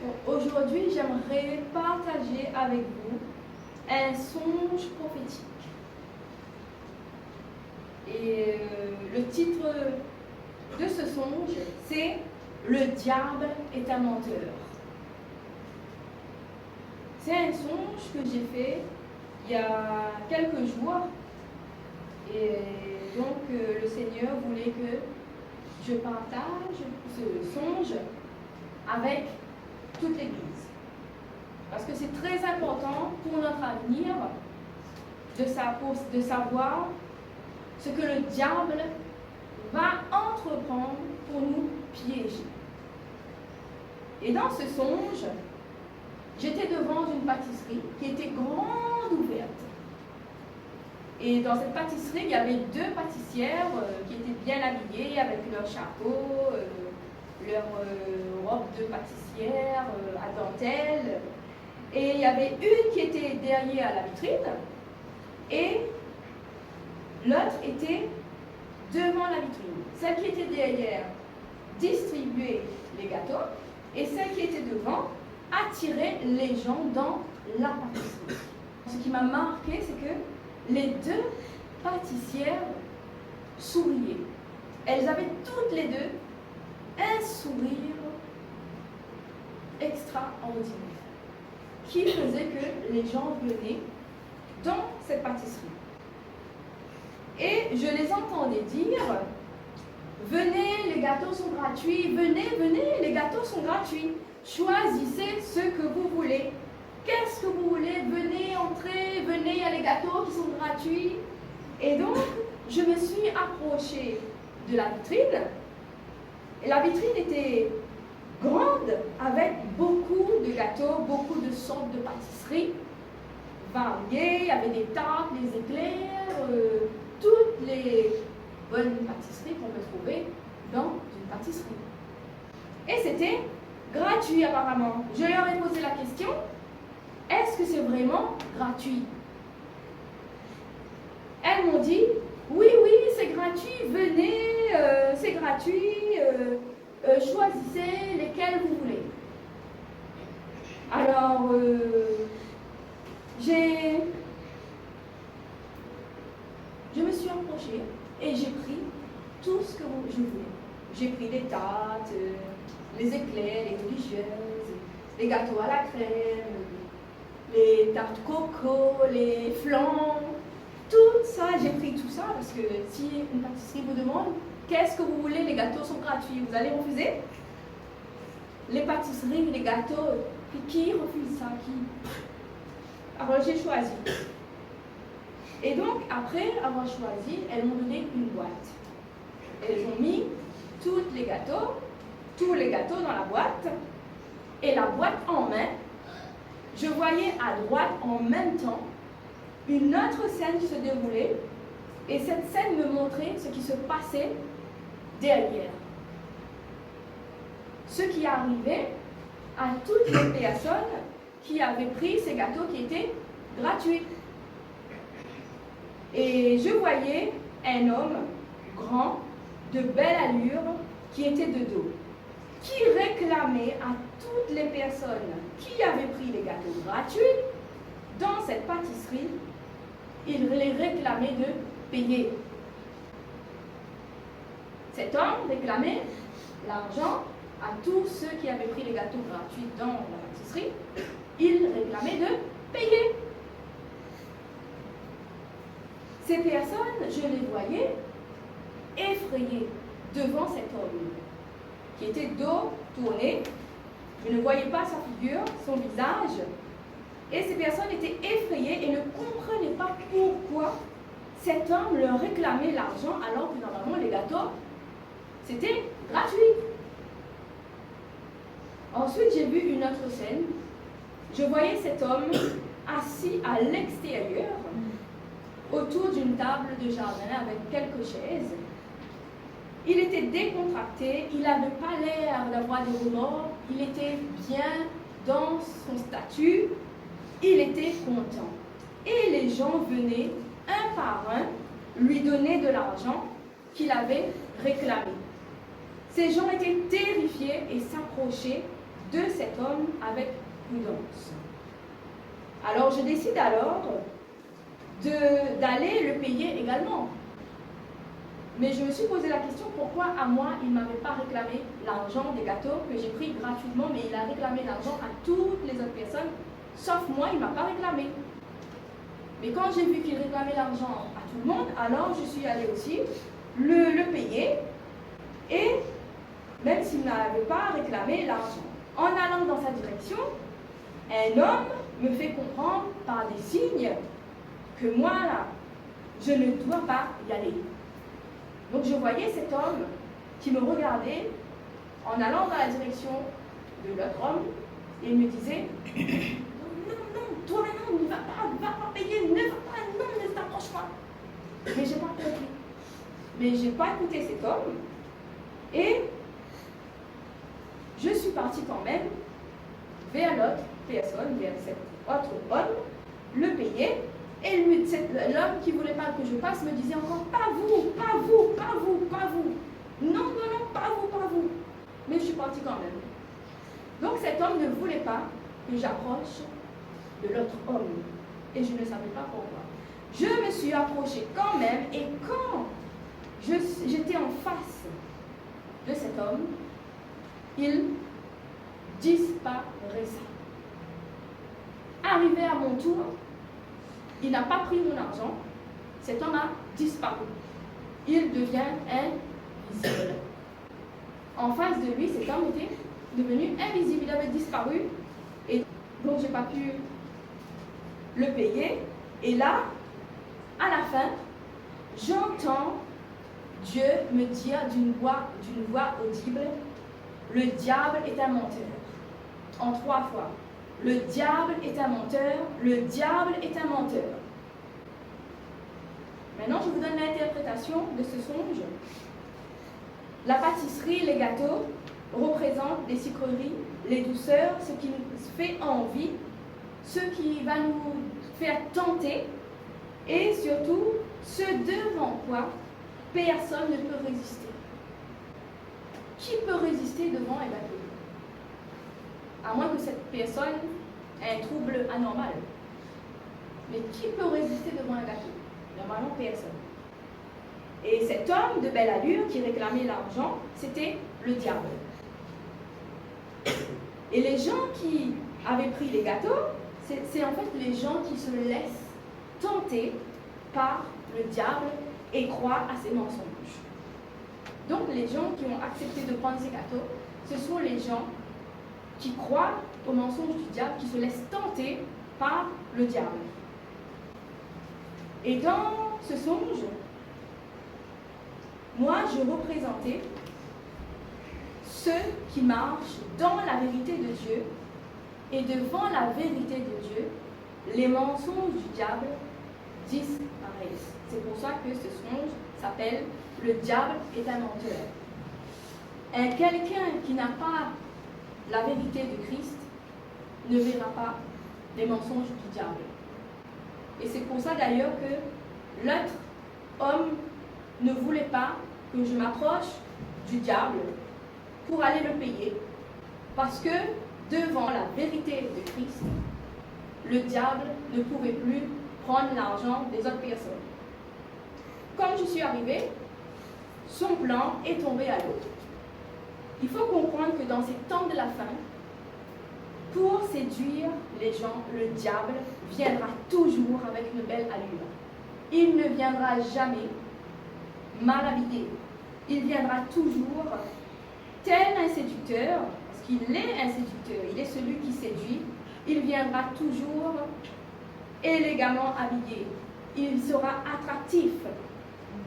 Bon, aujourd'hui, j'aimerais partager avec vous un songe prophétique. Et le titre de ce songe, c'est « Le diable est un menteur ». C'est un songe que j'ai fait il y a quelques jours. Et donc, le Seigneur voulait que je partage ce songe avec toute l'Église. Parce que c'est très important pour notre avenir de savoir ce que le diable va entreprendre pour nous piéger. Et dans ce songe, j'étais devant une pâtisserie qui était grande ouverte. Et dans cette pâtisserie, il y avait deux pâtissières qui étaient bien habillées avec leur chapeau, leur robe de pâtissière à dentelle. Et il y avait une qui était derrière à la vitrine et l'autre était devant la vitrine. Celle qui était derrière distribuait les gâteaux et celle qui était devant attirait les gens dans la pâtisserie. Ce qui m'a marqué, c'est que les deux pâtissières souriaient. Elles avaient toutes les deux un sourire extraordinaire qui faisait que les gens venaient dans cette pâtisserie. Et je les entendais dire « Venez, les gâteaux sont gratuits, venez, venez, les gâteaux sont gratuits. Choisissez ce que vous voulez. Qu'est-ce que vous voulez? Venez, entrez, venez, il y a les gâteaux qui sont gratuits. » Et donc, je me suis approchée de la vitrine. Et la vitrine était grande, avec beaucoup de gâteaux, beaucoup de sortes de pâtisseries variées. Il y avait des tartes, des éclairs, toutes les bonnes pâtisseries qu'on peut trouver dans une pâtisserie. Et c'était gratuit apparemment. Je leur ai posé la question, est-ce que c'est vraiment gratuit? Elles m'ont dit, oui, oui, c'est gratuit, venez, c'est gratuit, choisissez lesquels vous voulez. Alors, je me suis approchée et j'ai pris tout ce que je voulais. J'ai pris les tartes, les éclairs, les religieuses, les gâteaux à la crème, les tartes coco, les flans, tout ça, j'ai pris tout ça parce que si une pâtisserie vous demande qu'est-ce que vous voulez, les gâteaux sont gratuits, vous allez refuser? Les pâtisseries, les gâteaux, qui refuse ça? Qui? Alors j'ai choisi. Et donc, après avoir choisi, elles m'ont donné une boîte. Elles ont mis tous les gâteaux dans la boîte, et la boîte en main. Je voyais à droite en même temps une autre scène qui se déroulait, et cette scène me montrait ce qui se passait derrière. Ce qui arrivait à toutes les personnes qui avaient pris ces gâteaux qui étaient gratuits. Et je voyais un homme grand, de belle allure, qui était de dos, qui réclamait à toutes les personnes qui avaient pris les gâteaux gratuits dans cette pâtisserie, il les réclamait de payer. Cet homme réclamait l'argent à tous ceux qui avaient pris les gâteaux gratuits dans la pâtisserie, il réclamait de payer. Ces personnes, je les voyais effrayées devant cet homme qui était dos tourné. Je ne voyais pas sa figure, son visage. Et ces personnes étaient effrayées et ne comprenaient pas pourquoi cet homme leur réclamait l'argent alors que normalement les gâteaux, c'était gratuit. Ensuite, j'ai vu une autre scène. Je voyais cet homme assis à l'extérieur autour d'une table de jardin avec quelques chaises. Il était décontracté, il n'avait pas l'air d'avoir des remords, il était bien dans son statut, il était content. Et les gens venaient, un par un, lui donner de l'argent qu'il avait réclamé. Ces gens étaient terrifiés et s'approchaient de cet homme avec prudence. Alors je décide alors d'aller le payer également. Mais je me suis posé la question, pourquoi à moi il ne m'avait pas réclamé l'argent des gâteaux que j'ai pris gratuitement, mais il a réclamé l'argent à toutes les autres personnes, sauf moi, il ne m'a pas réclamé. Mais quand j'ai vu qu'il réclamait l'argent à tout le monde, alors je suis allée aussi le payer, et même s'il n'avait pas réclamé l'argent. En allant dans sa direction, un homme me fait comprendre par des signes que moi, là, je ne dois pas y aller. Donc je voyais cet homme qui me regardait en allant dans la direction de l'autre homme, et il me disait « Non, toi non, ne va pas payer, ne va pas, non, ne t'approche pas. » Mais je n'ai pas compris. Mais je n'ai pas écouté cet homme, et je suis partie quand même vers l'autre personne, vers cet autre homme, le payer, et l'homme qui ne voulait pas que je passe me disait encore « Pas vous, pas vous, pas vous, pas vous. Non, pas vous, pas vous. » Mais je suis partie quand même. Donc cet homme ne voulait pas que j'approche de l'autre homme, et je ne savais pas pourquoi. Je me suis approchée quand même, et quand j'étais en face de cet homme, il disparaissait. Arrivé à mon tour, il n'a pas pris mon argent, cet homme a disparu. Il devient invisible. En face de lui, cet homme était devenu invisible, il avait disparu, et donc je n'ai pas pu le payer. Et là, à la fin, j'entends Dieu me dire d'une voix audible, « Le diable est un menteur. » En 3 fois. Le diable est un menteur, le diable est un menteur. Maintenant, je vous donne l'interprétation de ce songe. La pâtisserie, les gâteaux, représentent les sucreries, les douceurs, ce qui nous fait envie, ce qui va nous faire tenter, et surtout, ce devant quoi personne ne peut résister. Qui peut résister devant un gâteau? À moins que cette personne ait un trouble anormal. Mais qui peut résister devant un gâteau? Normalement, personne. Et cet homme de belle allure qui réclamait l'argent, c'était le diable. Et les gens qui avaient pris les gâteaux, c'est en fait les gens qui se laissent tenter par le diable et croient à ses mensonges. Donc les gens qui ont accepté de prendre ces gâteaux, ce sont les gens qui croient aux mensonges du diable, qui se laissent tenter par le diable. Et dans ce songe, moi je représentais ceux qui marchent dans la vérité de Dieu, et devant la vérité de Dieu, les mensonges du diable disparaissent. C'est pour ça que ce songe s'appelle « Le diable est un menteur ». Quelqu'un qui n'a pas la vérité de Christ ne verra pas les mensonges du diable. Et c'est pour ça d'ailleurs que l'autre homme ne voulait pas que je m'approche du diable pour aller le payer. Parce que devant la vérité de Christ, le diable ne pouvait plus prendre l'argent des autres personnes. Comme je suis arrivée, son plan est tombé à l'eau. Il faut comprendre que dans ces temps de la fin, pour séduire les gens, le diable viendra toujours avec une belle allure. Il ne viendra jamais mal habillé. Il viendra toujours tel un séducteur, parce qu'il est un séducteur, il est celui qui séduit. Il viendra toujours élégamment habillé. Il sera attractif.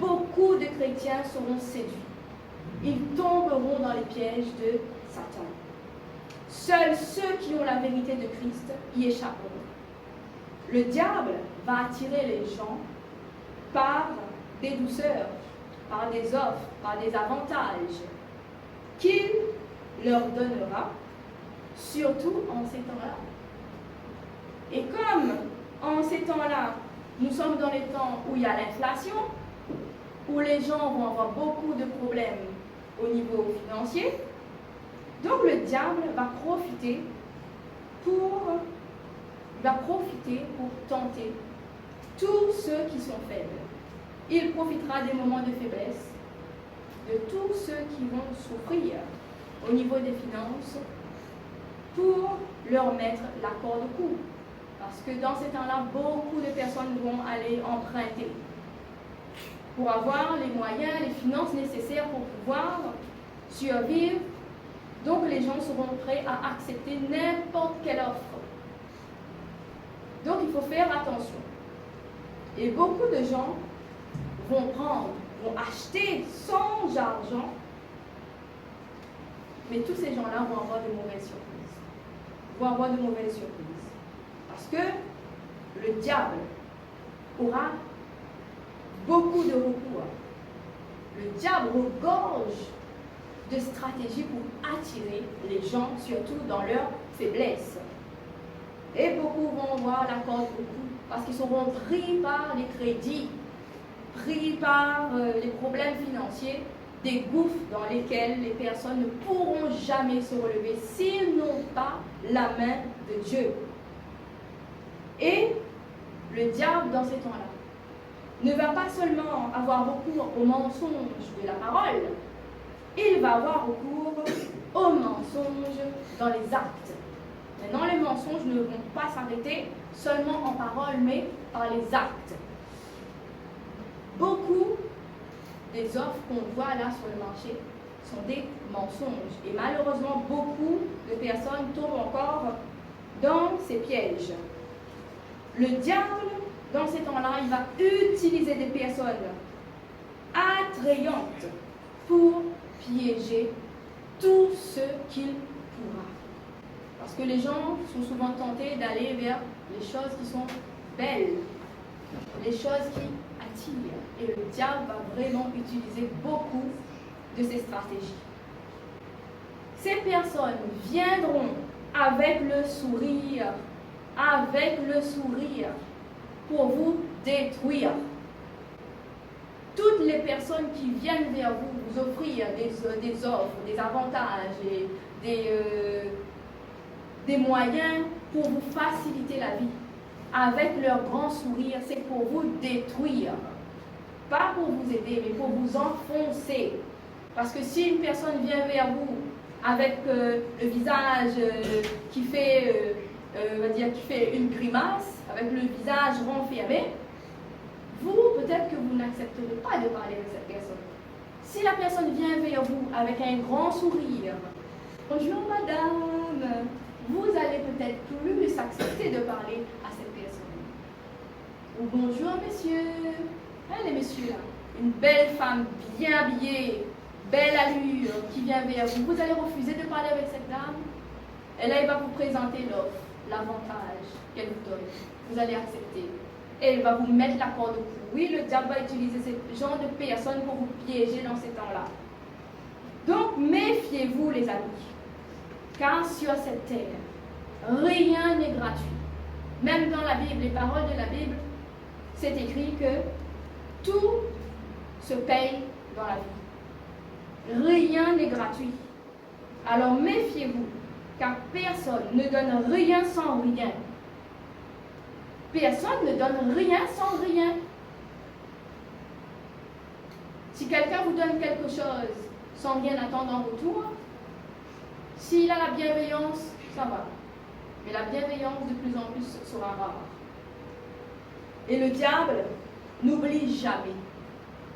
Beaucoup de chrétiens seront séduits. Ils tomberont dans les pièges de Satan. Seuls ceux qui ont la vérité de Christ y échapperont. Le diable va attirer les gens par des douceurs, par des offres, par des avantages qu'il leur donnera, surtout en ces temps-là. Et comme en ces temps-là, nous sommes dans les temps où il y a l'inflation, où les gens vont avoir beaucoup de problèmes au niveau financier, Donc le diable va profiter pour tenter tous ceux qui sont faibles. Il profitera des moments de faiblesse, de tous ceux qui vont souffrir au niveau des finances, pour leur mettre la corde au cou. Parce que dans ces temps-là, beaucoup de personnes vont aller emprunter pour avoir les moyens, les finances nécessaires pour pouvoir survivre. Donc les gens seront prêts à accepter n'importe quelle offre. Donc il faut faire attention. Et beaucoup de gens vont acheter sans argent, mais tous ces gens-là vont avoir de mauvaises surprises. Parce que le diable aura beaucoup de recours. Le diable regorge de stratégies pour attirer les gens, surtout dans leur faiblesse. Et beaucoup vont avoir la corde au cou parce qu'ils seront pris par les crédits, pris par les problèmes financiers, des gouffres dans lesquels les personnes ne pourront jamais se relever s'ils n'ont pas la main de Dieu. Et le diable, dans ces temps-là, ne va pas seulement avoir recours au mensonge de la parole, il va avoir recours au mensonge dans les actes. Maintenant, les mensonges ne vont pas s'arrêter seulement en parole, mais par les actes. Beaucoup des offres qu'on voit là sur le marché sont des mensonges. Et malheureusement, beaucoup de personnes tombent encore dans ces pièges. Le diable, dans ces temps-là, il va utiliser des personnes attrayantes pour piéger tout ce qu'il pourra. Parce que les gens sont souvent tentés d'aller vers les choses qui sont belles, les choses qui attirent. Et le diable va vraiment utiliser beaucoup de ces stratégies. Ces personnes viendront avec le sourire pour vous détruire. Toutes les personnes qui viennent vers vous, vous offrir des offres, des avantages, des moyens pour vous faciliter la vie, avec leur grand sourire, c'est pour vous détruire. Pas pour vous aider, mais pour vous enfoncer. Parce que si une personne vient vers vous avec le visage qui fait une grimace, avec le visage renfermé, vous, peut-être que vous n'accepterez pas de parler avec cette personne. Si la personne vient vers vous avec un grand sourire, bonjour madame, vous allez peut-être plus accepter de parler à cette personne. Ou bonjour monsieur, les messieurs là, une belle femme bien habillée, belle allure qui vient vers vous, vous allez refuser de parler avec cette dame. Et là, il va vous présenter l'offre, l'avantage qu'elle vous donne. Vous allez accepter. Et il va vous mettre la corde au cou. Oui, le diable va utiliser ce genre de personnes pour vous piéger dans ces temps-là. Donc, méfiez-vous, les amis. Car sur cette terre, rien n'est gratuit. Même dans la Bible, les paroles de la Bible, c'est écrit que tout se paye dans la vie. Rien n'est gratuit. Alors, méfiez-vous. Car personne ne donne rien sans rien. Personne ne donne rien sans rien. Si quelqu'un vous donne quelque chose sans rien attendre en retour, s'il a la bienveillance, ça va. Mais la bienveillance de plus en plus sera rare. Et le diable n'oublie jamais.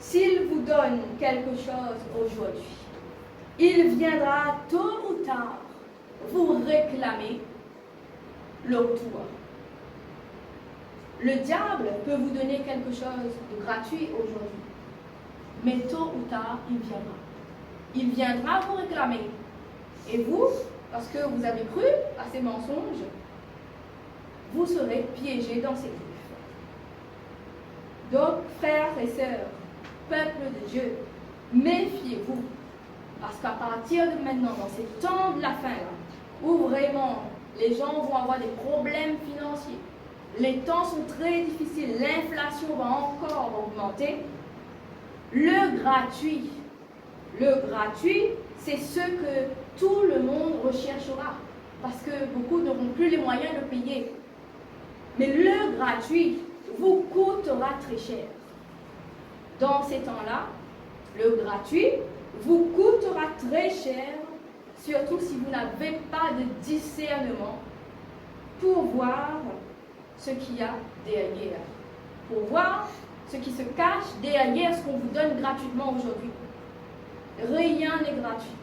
S'il vous donne quelque chose aujourd'hui, il viendra tôt ou tard vous réclamer le retour. Le diable peut vous donner quelque chose de gratuit aujourd'hui, mais tôt ou tard, il viendra. Il viendra vous réclamer. Et vous, parce que vous avez cru à ces mensonges, vous serez piégés dans ces griffes. Donc, frères et sœurs, peuple de Dieu, méfiez-vous. Parce qu'à partir de maintenant, dans ces temps de la fin, où vraiment les gens vont avoir des problèmes financiers, les temps sont très difficiles, l'inflation va encore augmenter, le gratuit, c'est ce que tout le monde recherchera, parce que beaucoup n'auront plus les moyens de payer. Mais le gratuit vous coûtera très cher. Dans ces temps-là, le gratuit vous coûtera très cher, surtout si vous n'avez pas de discernement pour voir ce qu'il y a derrière, pour voir ce qui se cache derrière ce qu'on vous donne gratuitement aujourd'hui. Rien n'est gratuit.